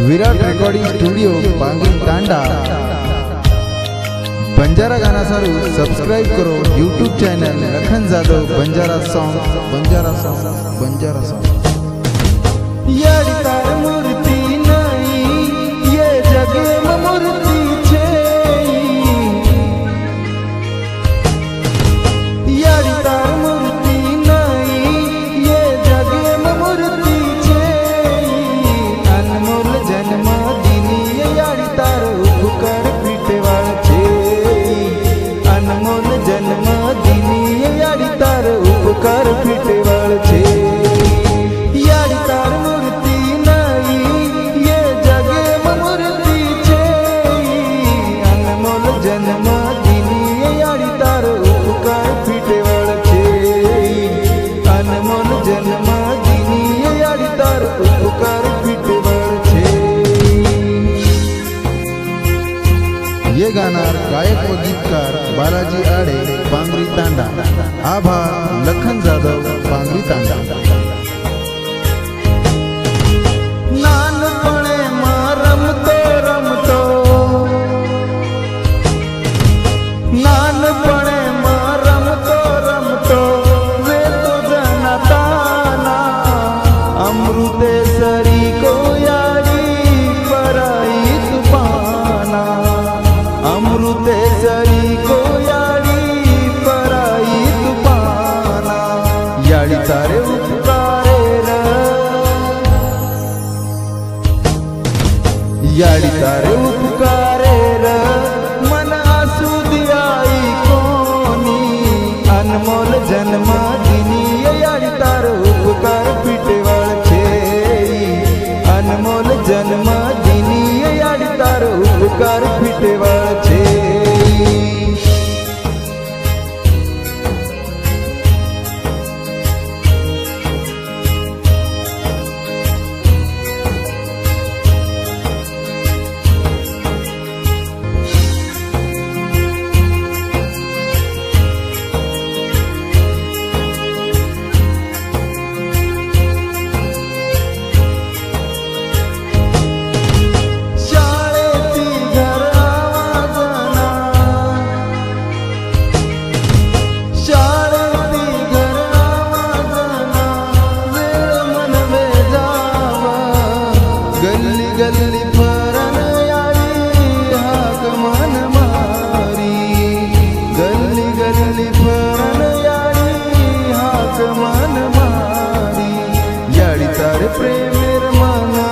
Virat recording studio Pangi तांडा बंजारा गाना सारू subscribe करो YouTube channel Lakhan Jadav Banjara song यारी तार मूर्ति नहीं ये जग में मूर्ति छे यारी तार मूर्ति नहीं ये जग में मूर्ति छे अनमोल जन्म दिनी यारी तार उपकार पीटेवाळ छे अनमोल जन्म दिनी यारी तार उपकार पीटेवाळ छे यारी तार जन्म दिनी यारी तार उपकार पीटेवाळ छे अनमोल जन्म दिनी यारी तार उपकार पीटेवाळ छे। ये गानार गायक व गीतकार बालाजी आडे पांगरी तांडा आभार लखन जाधव पांगरी तांडा। अमृतेश्वरी को यारी पराई तूफाना अमृतेश्वरी को यारी पराई तूफाना यारी तारे उपकारे यारी तारे उपकारे मन आंसू दियाई कोनी अनमोल जन्म दिनी यारी तारे उपकार पीटेवाळ अनमोल जन्म दिनी यारी तार उपकार पीटेवाळ छे। गल्ली फरन यारी हाक मन मारी गल्ली गल्ली फरन यारी हाक मन मारी यारी तार प्रेमेर मना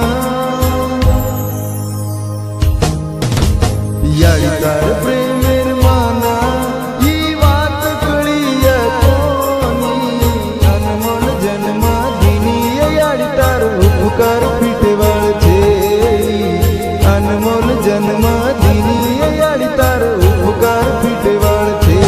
यारी तार प्रेमेर मना ई बात कळीय कोनी अनमोल जन्म दिनी यारी तार उपकार पीटेवाळ छे अनमोल जन्म दिनी यारी तार उपकार पीटेवाळ छे।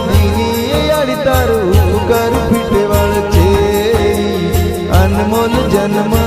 દીની યાડી તારો ઉપકાર ફીટેવાળ છે અનમોલ જન્મ